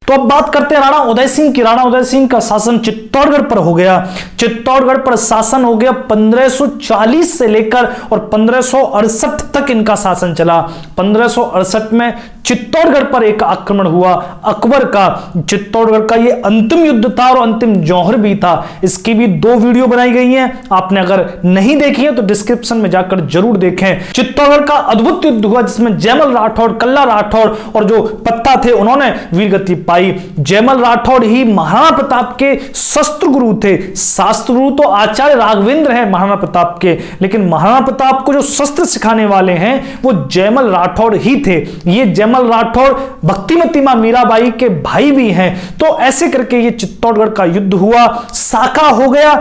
तो अब बात करते हैं राणा उदय सिंह की। राणा उदय सिंह का शासन चित्तौड़गढ़ पर हो गया। चित्तौड़गढ़ पर शासन हो गया 1540 से लेकर और 1568 तक इनका शासन चला। 1568 में चित्तौड़गढ़ पर एक आक्रमण हुआ अकबर का। चित्तौड़गढ़ का ये अंतिम युद्ध था और अंतिम जौहर भी था। इसकी भी 2 वीडियो बनाई गई हैं, आपने अगर नहीं देखी है तो डिस्क्रिप्शन में जाकर जरूर देखें। चित्तौड़गढ़ का अद्भुत युद्ध हुआ जिसमें जयमल राठौड़, कल्ला राठौड़ और जो पत्ता थे उन्होंने वीरगति पाई। जयमल राठौड़ ही महाराणा प्रताप के शस्त्र गुरु थे। शास्त्र गुरु तो आचार्य राघवेंद्र हैं महाराणा प्रताप के, लेकिन महाराणा प्रताप को जो शस्त्र सिखाने वाले हैं वो जयमल राठौड़ ही थे। ये जयमल राठौड़ भक्तिमती मां मीराबाई के भाई भी हैं। तो ऐसे करके ये चित्तौड़गढ़ का युद्ध हुआ, साका हो गया।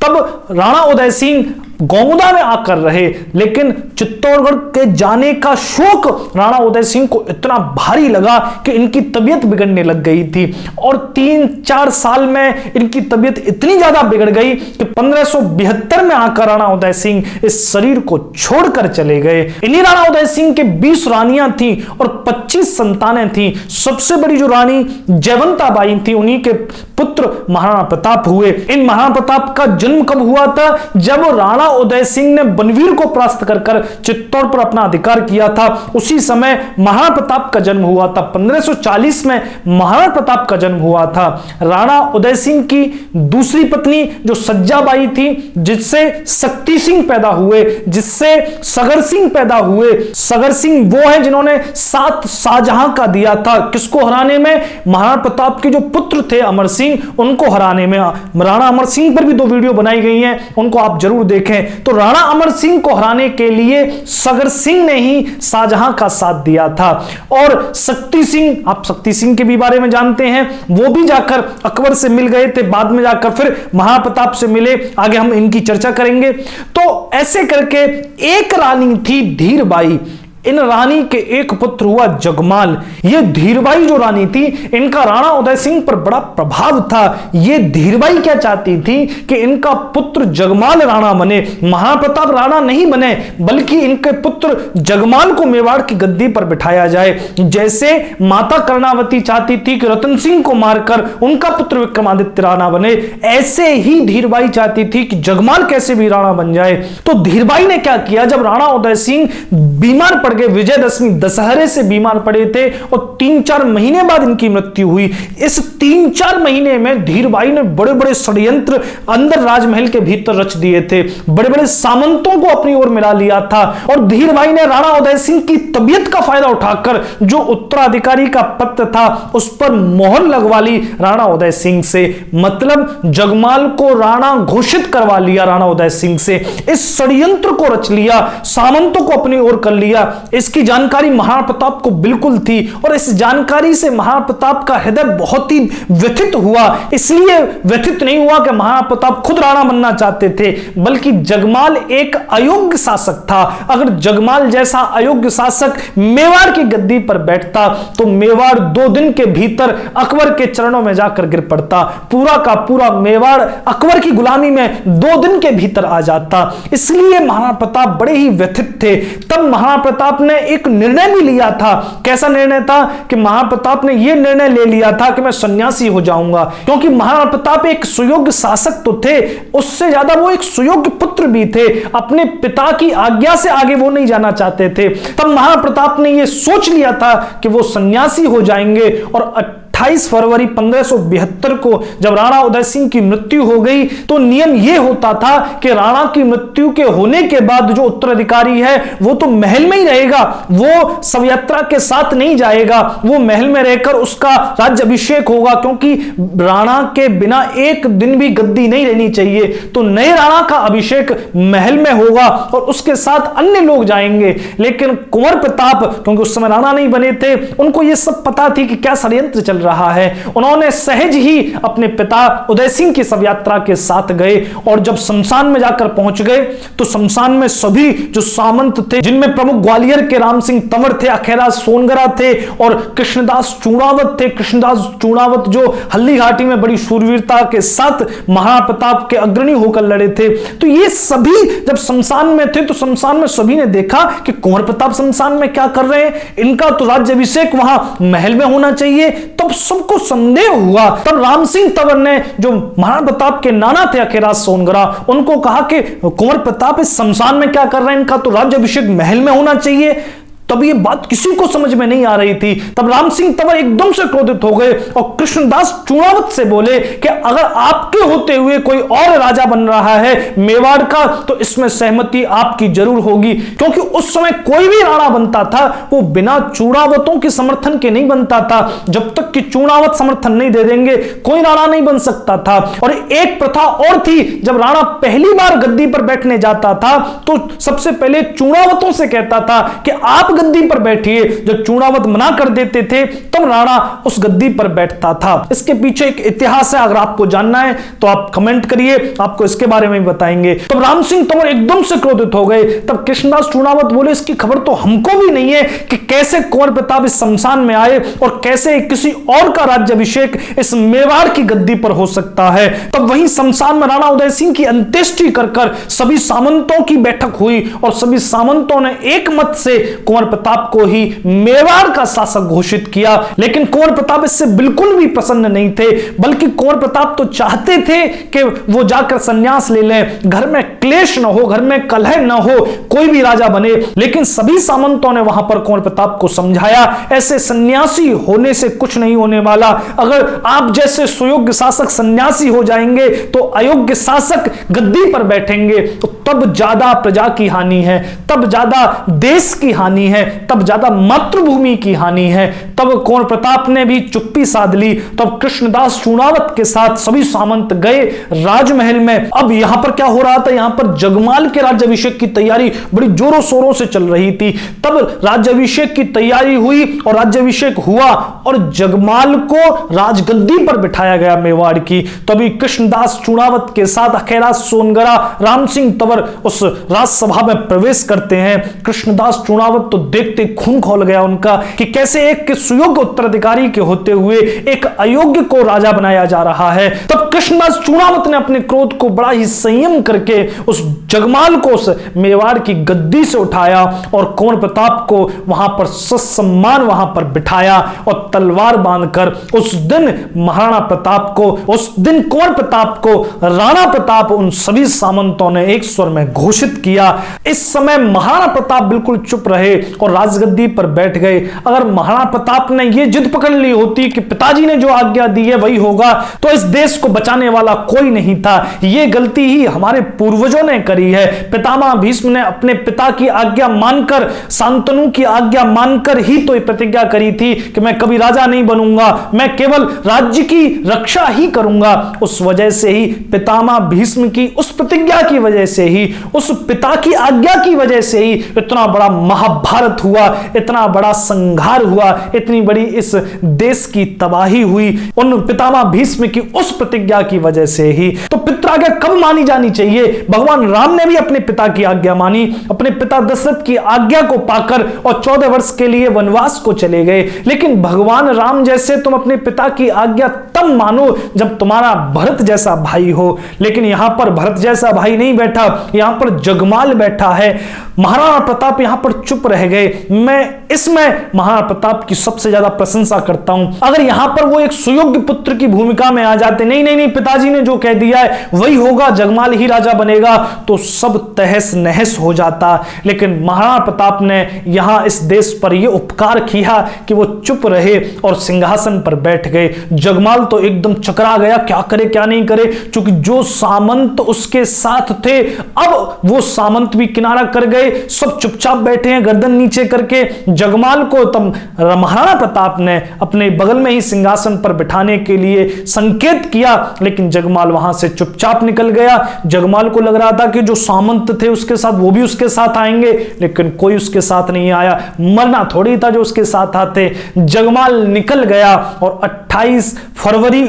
तब राणा उदय सिंह गौमुदा में आकर रहे, लेकिन चित्तौड़गढ़ के जाने का शोक राणा उदय सिंह को इतना भारी लगा कि इनकी तबीयत बिगड़ने लग गई थी और 3-4 साल में इनकी तबीयत इतनी ज्यादा बिगड़ गई कि 1572 में आकर राणा उदय सिंह इस शरीर को छोड़कर चले गए। इन्हीं राणा उदय सिंह के 20 रानियां थी और 25 संतानें थी। सबसे बड़ी जो रानी जयवंताबाई थी, उन्हीं के पुत्र महाराणा प्रताप हुए। इन महाराणा प्रताप का जन्म कब हुआ था? जब राणा उदय सिंह ने बनवीर को परास्त कर चित्तौड़ पर अपना अधिकार किया था, उसी समय महाराणा प्रताप का जन्म हुआ था। 1540 में महाराणा प्रताप का जन्म हुआ था। राणा उदय सिंह की दूसरी पत्नी जो सज्जाबाई थी, जिससे शक्ति सिंह पैदा हुए, जिससे सगर सिंह पैदा हुए। सगर सिंह वो है जिन्होंने 7 शाहजहां का दिया था। किसको हराने में? महाराणा प्रताप के जो पुत्र थे अमर सिंह, उनको हराने में। राणा अमर सिंह पर भी 2 वीडियो बनाई गई हैं, उनको आप जरूर देखें। तो राणा अमर सिंह को हराने के लिए सगर सिंह ने ही शाहजहां का साथ दिया था। और शक्ति सिंह, आप शक्ति सिंह के भी बारे में जानते हैं, वो भी जाकर अकबर से मिल गए थे, बाद में जाकर फिर महाराणा प्रताप से मिले। आगे हम इनकी चर्चा करेंगे। तो ऐसे करके एक रानी थी धीरबाई। इन रानी के एक पुत्र हुआ जगमाल। ये धीरबाई जो रानी थी, इनका राणा उदय सिंह पर बड़ा प्रभाव था। ये धीरबाई क्या चाहती थी कि इनका पुत्र जगमाल राणा बने। महाराणा प्रताप राणा नहीं बने, बल्कि इनके पुत्र जगमाल को मेवाड़ की गद्दी पर बिठाया जाए। जैसे माता कर्णावती चाहती थी कि रतन सिंह को मारकर उनका पुत्र विक्रमादित्य राणा बने, ऐसे ही धीरबाई चाहती थी कि जगमाल कैसे भी राणा बन जाए। तो धीरबाई ने क्या किया, जब राणा उदय सिंह बीमार पड़ गए, विजयदशमी दशहरे से बीमार पड़े थे और 3-4 महीने बाद इनकी मृत्यु हुई। इस 3-4 महीने में धीरबाई ने बड़े बड़े षड्यंत्र अंदर राजमहल के भीतर रच दिए थे, बड़े बड़े सामंतों को अपनी ओर मिला लिया था। और धीरबाई ने राणा उदय सिंह की तबीयत का फायदा उठाकर जो उत्तराधिकारी का पत्र था उस पर मोहर लगवा ली राणा उदय सिंह से। मतलब जगमाल को राणा घोषित करवा लिया राणा उदय सिंह से। इस षड्यंत्र को रच लिया, सामंतों को अपनी ओर कर लिया। इसकी जानकारी महाराणा प्रताप को बिल्कुल थी और इस जानकारी से महाराणा प्रताप का हृदय बहुत ही व्यथित हुआ। इसलिए व्यथित नहीं हुआ कि महाराणा प्रताप खुद राणा बनना चाहते थे, बल्कि जगमाल एक अयोग्य शासक था। अगर जगमाल जैसा अयोग्य शासक मेवाड़ की गद्दी पर बैठता तो मेवाड़ 2 दिन के भीतर अकबर के चरणों में जाकर गिर पड़ता। पूरा का पूरा मेवाड़ अकबर की गुलामी में 2 दिन के भीतर आ जाता। इसलिए महाराणा प्रताप बड़े ही व्यथित थे। तब महाराणा प्रताप ने एक निर्णय भी लिया था। कैसा निर्णय था कि महाराणा प्रताप ने यह निर्णय ले लिया था कि मैं सन्यासी हो जाऊंगा, क्योंकि महाराणा प्रताप एक सुयोग्य शासक तो थे, उससे ज्यादा वो एक सुयोग्य पुत्र भी थे। अपने पिता की आज्ञा से आगे वो नहीं जाना चाहते थे। तब महाराणा प्रताप ने यह सोच लिया था कि वो सन्यासी हो जाएंगे। और 28 फरवरी 1572 को जब राणा उदय सिंह की मृत्यु हो गई तो नियम यह होता था कि राणा की मृत्यु के होने के बाद जो उत्तराधिकारी है वो तो महल में ही रहेगा, वो शवयात्रा के साथ नहीं जाएगा, वो महल में रहकर उसका राज्य अभिषेक होगा, क्योंकि राणा के बिना एक दिन भी गद्दी नहीं रहनी चाहिए। तो नए राणा का अभिषेक महल में होगा और उसके साथ अन्य लोग जाएंगे। लेकिन कुंवर प्रताप, क्योंकि उस समय राणा नहीं बने थे, उनको यह सब पता थी कि क्या षड्यंत्र चल रहा है। उन्होंने सहज ही अपने पिता उदय सिंह की शवयात्रा के साथ गए और जब शमशान में जाकर पहुंच गए तो शमशान में सभी जो सामंत थे, जिनमें प्रमुख ग्वालियर के राम सिंह तंवर थे, अखेराज सोनगरा थे और कृष्णदास चूड़ावत थे। कृष्णदास चूड़ावत जो हल्दीघाटी में बड़ी शूरवीरता के साथ महाराणा प्रताप के अग्रणी होकर लड़े थे। तो ये सभी जब शमशान में थे तो शमशान में सभी ने देखा कि कुंवर प्रताप शमशान में क्या कर रहे हैं, इनका तो राज्याभिषेक वहां महल में होना चाहिए। तब तब सबको संदेह हुआ। तब राम सिंह तंवर ने, जो महाराणा प्रताप के नाना थे अखेराज सोनगरा, उनको कहा कि कुंवर प्रताप इस शमशान में क्या कर रहे हैं, इनका तो राज्याभिषेक महल में होना चाहिए। तब ये बात किसी को समझ में नहीं आ रही थी। तब राम सिंह तंवर एकदम से क्रोधित हो गए और कृष्णदास चूड़ावत से बोले कि अगर आपके होते हुए कोई और राजा बन रहा है मेवाड़ का, तो इसमें सहमति आपकी जरूर होगी, क्योंकि उस समय कोई भी राणा बनता था वो बिना चूड़ावतों के समर्थन के नहीं बनता था। जब तक कि चूड़ावत समर्थन नहीं दे देंगे कोई राणा नहीं बन सकता था। और एक प्रथा और थी, जब राणा पहली बार गद्दी पर बैठने जाता था तो सबसे पहले चूड़ावतों से कहता था कि आप गद्दी पर बैठिए। जब चूड़ावत मना कर देते थे तब राणा उस गद्दी पर बैठता था। इसके पीछे एक इतिहास है, अगर आपको जानना है तो आप कमेंट करिए, आपको इसके बारे में बताएंगे। तब राम सिंह तंवर एकदम से क्रोधित हो गए। तब कृष्णदास चूड़ावत बोले, इसकी खबर तो हमको भी नहीं है कि कैसे कुंवर प्रताप इस शमशान में आए और कैसे किसी और का राज्याभिषेक इस मेवाड़ की गद्दी पर हो सकता है। तब वहीं शमशान में राणा उदय सिंह की अंत्येष्टि कर सभी सामंतों की बैठक हुई और सभी सामंतों ने एक मत से कुंवर प्रताप को ही मेवाड़ का शासक घोषित किया। लेकिन कुंवर प्रताप इससे बिल्कुल भी प्रसन्न नहीं थे, बल्कि कुंवर प्रताप तो चाहते थे कि वो जाकर संन्यास ले लें, घर में क्लेश न हो, घर में कलह न हो, कोई भी राजा बने। लेकिन सभी सामंतों ने वहां पर कुंवर प्रताप को समझाया, ऐसे सन्यासी होने से कुछ नहीं होने वाला। अगर आप जैसे सुयोग्य शासक सन्यासी हो जाएंगे तो अयोग्य शासक गद्दी पर बैठेंगे, तो तब ज्यादा प्रजा की हानि है, तब ज्यादा देश की हानि है, तब ज्यादा मातृभूमि की हानि है। तब कुंवर प्रताप ने भी चुप्पी साध ली। तब कृष्णदास चूड़ावत के साथ सभी सामंत गए राजमहल में। अब यहां पर क्या हो रहा था, यहां पर जगमाल के राज्याभिषेक की तैयारी बड़ी जोरों शोरों से चल रही थी। तब राज्याभिषेक की तैयारी हुई और राज्याभिषेक हुआ और जगमाल को राजगद्दी पर बिठाया गया मेवाड़ की। तभी कृष्णदास चूड़ावत के साथ अखेराज सोनगरा, राम सिंह तंवर उस राजसभा में प्रवेश करते हैं। कृष्णदास चूड़ावत तो देखते खून खौल गया उनका कि कैसे एक के सुयोग्य उत्तराधिकारी के होते हुए एक अयोग्य को राजा बनाया जा रहा है। तब कृष्णदास चूड़ावत ने अपने क्रोध को बड़ा ही संयम करके उस जगमाल को उस मेवाड़ की गद्दी से उठाया और कुंवर प्रताप को वहां पर ससम्मान वहां पर बिठाया और तलवार बांधकर उस दिन महाराणा प्रताप को, उस दिन कुंवर प्रताप को राणा प्रताप उन सभी सामंतों ने एक स्वर में घोषित किया। इस समय महाराणा प्रताप बिल्कुल चुप रहे और राजगद्दी पर बैठ गए। अगर महाराणा प्रताप ने यह जिद पकड़ ली होती कि पिताजी ने जो आज्ञा दी है वही होगा, तो इस देश को बचाने वाला कोई नहीं था। यह गलती ही हमारे पूर्वजों ने करी है। पितामह भीष्म ने अपने पिता की आज्ञा मानकर, शांतनु की आज्ञा मानकर ही तो प्रतिज्ञा करी थी कि मैं कभी राजा नहीं बनूंगा, मैं केवल राज्य की रक्षा ही करूंगा। उस वजह से ही पितामह भीष्म की उस प्रतिज्ञा की वजह से ही, उस पिता की आज्ञा की वजह से ही इतना बड़ा महाभारत हुआ, इतना बड़ा संघार हुआ, इतनी बड़ी इस देश की तबाही हुई, उन पितामह भीष्म की उस प्रतिज्ञा की वजह से ही। तो पितृआज्ञा कब मानी जानी चाहिए? भगवान राम ने भी अपने पिता की आज्ञा मानी, अपने पिता दशरथ की आज्ञा को पाकर और 14 वर्ष के लिए वनवास को चले गए। लेकिन भगवान राम जैसे तुम अपने पिता की आज्ञा तब मानो जब तुम्हारा भरत जैसा भाई हो। लेकिन यहां पर भरत जैसा भाई नहीं बैठा, यहां पर जगमाल बैठा है। महाराणा प्रताप यहां पर चुप रह गए। मैं इसमें महाराणा प्रताप की सबसे ज्यादा प्रशंसा करता हूं। अगर यहां पर वो एक सुयोग्य पुत्र की भूमिका में आ जाते, नहीं नहीं नहीं पिताजी ने जो कह दिया है वही होगा, जगमाल ही राजा बनेगा, तो सब तहस नहस हो जाता। लेकिन महाराणा प्रताप ने यहां इस देश पर यह उपकार किया कि वो चुप रहे और सिंहासन पर बैठ गए। जगमाल तो एकदम चकरा गया, क्या करे क्या नहीं करे, क्योंकि जो सामंत उसके साथ थे अब वो सामंत भी किनारा कर गए, सब चुपचाप बैठे हैं गर्दन नीचे करके। जगमाल को तब महाराणा प्रताप ने अपने बगल में ही सिंहासन पर बिठाने के लिए संकेत किया, लेकिन जगमाल वहां से चुपचाप निकल गया। जगमाल को लग रहा था कि जो सामंत थे उसके साथ वो भी उसके साथ आएंगे, लेकिन कोई उसके साथ नहीं आया। मरना थोड़ी था जो उसके साथ आते। जगमाल निकल गया और 28 फरवरी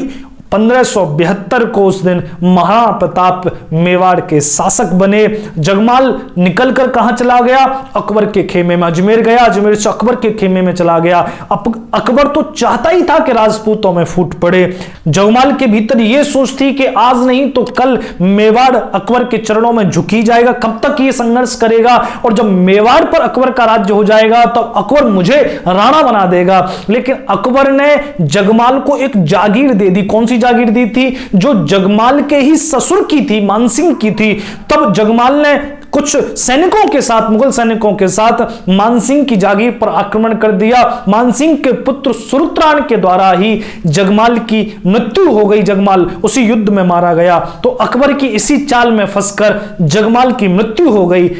1572 को उस दिन महाराणा प्रताप मेवाड़ के शासक बने। जगमाल निकलकर कहां चला गया? अकबर के खेमे में। अजमेर गया, अजमेर से अकबर के खेमे में चला गया। अकबर तो चाहता ही था कि राजपूतों में फूट पड़े। जगमाल के भीतर यह सोच थी कि आज नहीं तो कल मेवाड़ अकबर के चरणों में झुकी जाएगा। कब तक यह संघर्ष करेगा? और जब मेवाड़ पर अकबर का राज्य हो जाएगा तो अकबर मुझे राणा बना देगा। लेकिन अकबर ने जगमाल को एक जागीर दे दी। कौन सी जागीर दी थी? जो जगमाल के ही ससुर की थी, मानसिंह की थी। तब जगमाल ने कुछ सैनिकों के साथ, मुगल सैनिकों के साथ मानसिंह की जागीर पर आक्रमण कर दिया। मानसिंह के पुत्र सुरुत्राण के द्वारा ही जगमाल की मृत्यु हो गई। जगमाल उसी युद्ध में मारा गया। तो अकबर की इसी चाल में फंसकर जगमाल की मृत्यु हो गई।